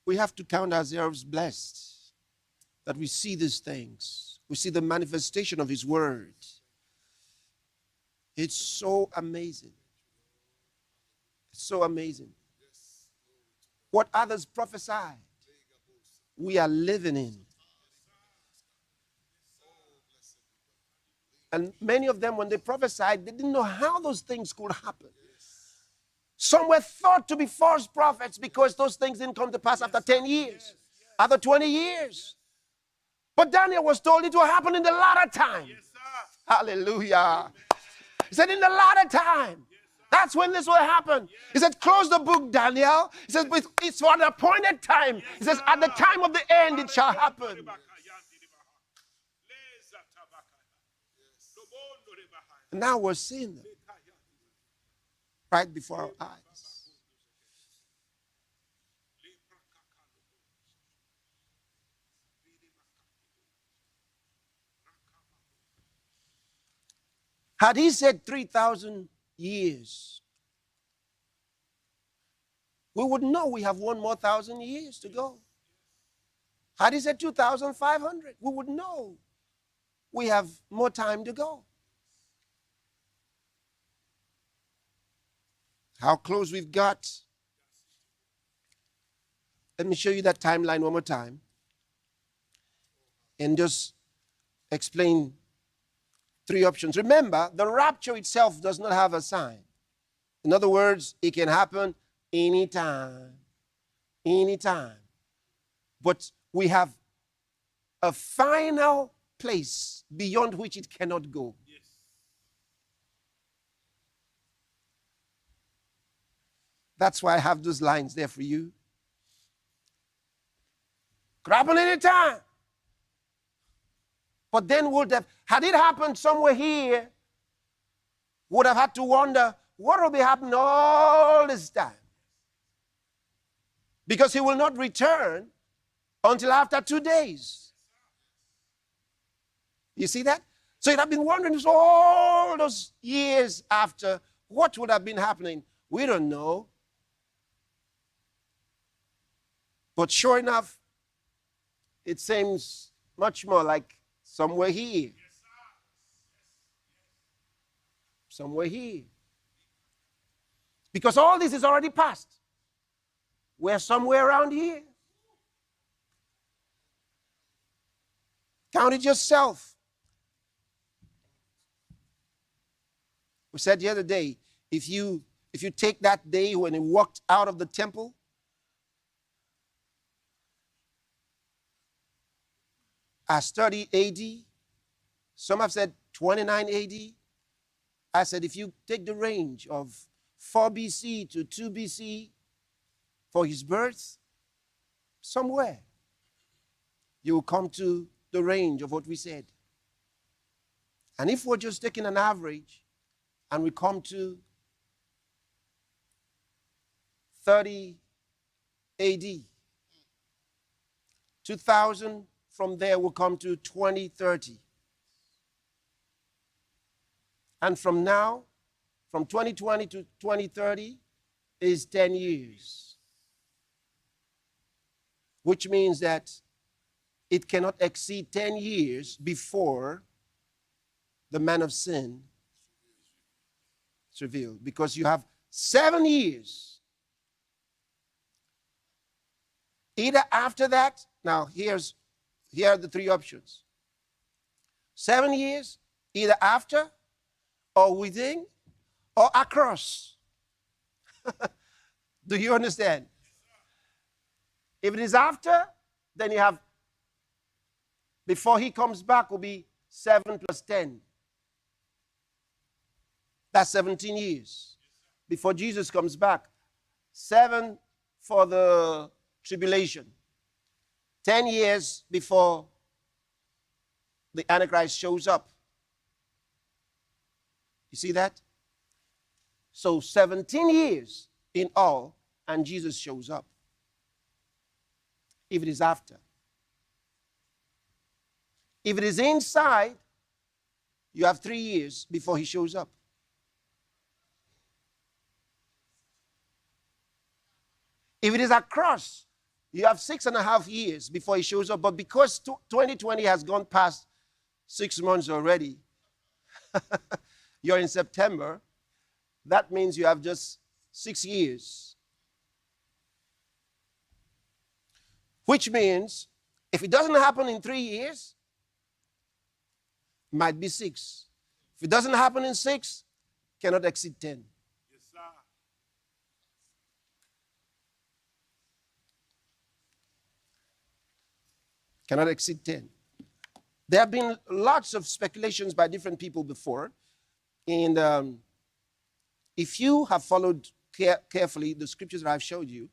We have to count ourselves blessed that we see these things. We see the manifestation of his word. It's so amazing. It's so amazing. What others prophesied, we are living in. And many of them, when they prophesied, they didn't know how those things could happen. Some were thought to be false prophets because those things didn't come to pass after 10 years, after 20 years. But Daniel was told it will happen in the latter time. Hallelujah. He said, in the latter time, that's when this will happen. He said, close the book, Daniel. He says, it's for an appointed time. He says, at the time of the end, it shall happen. And now we're seeing them right before our eyes. Had he said 3,000 years, we would know we have one more 1,000 years to go. Had he said 2,500, we would know we have more time to go. How close we've got. Let me show you that timeline one more time and just explain three options. Remember, the rapture itself does not have a sign. In other words, it can happen anytime. Anytime. But we have a final place beyond which it cannot go. Yes. That's why I have those lines there for you. Could happen anytime. But then had it happened somewhere here, would have had to wonder, what will be happening all this time? Because he will not return until after 2 days. You see that? So you'd have been wondering all those years after, what would have been happening? We don't know. But sure enough, it seems much more like somewhere here. Somewhere here. Because all this is already past. We're somewhere around here. Count it yourself. We said the other day, if you take that day when he walked out of the temple, as 30 AD, some have said 29 AD. I said, if you take the range of 4 BC to 2 BC for his birth, somewhere you will come to the range of what we said. And if we're just taking an average and we come to 30 AD, 2000 from there will come to 2030. And from now, from 2020 to 2030 is 10 years. Which means that it cannot exceed 10 years before the man of sin is revealed. Because you have 7 years. Either after that, now here are the three options. 7 years, either after or within or across. Do you understand? If it is after, then you have, before he comes back will be 7 plus 10. That's 17 years. Before Jesus comes back. 7 for the tribulation. 10 years before the Antichrist shows up. You see that? So 17 years in all, and Jesus shows up. If it is after. If it is inside, you have 3 years before he shows up. If it is across, You have 6.5 years before he shows up. But because 2020 has gone past 6 months already, you're in September, that means you have just 6 years. Which means if it doesn't happen in 3 years, might be 6. If it doesn't happen in 6, cannot exceed 10. Yes, sir. Cannot exceed 10. There have been lots of speculations by different people before. And if you have followed carefully the scriptures that I've showed you,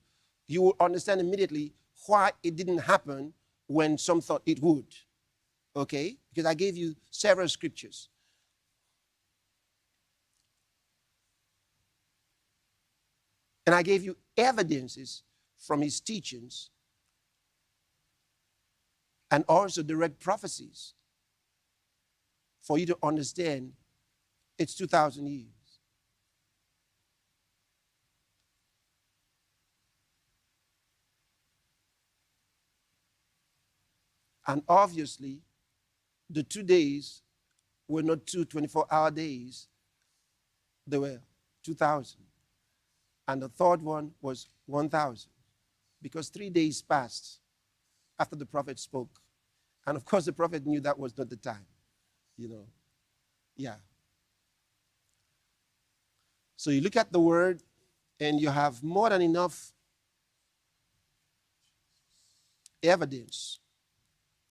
you will understand immediately why it didn't happen when some thought it would. Okay? Because I gave you several scriptures. And I gave you evidences from his teachings and also direct prophecies for you to understand it's 2,000 years. And obviously, the 2 days were not 2 24-hour days. They were 2,000. And the third one was 1,000. Because 3 days passed after the prophet spoke. And of course, the prophet knew that was not the time. You know. Yeah. So you look at the word, and you have more than enough evidence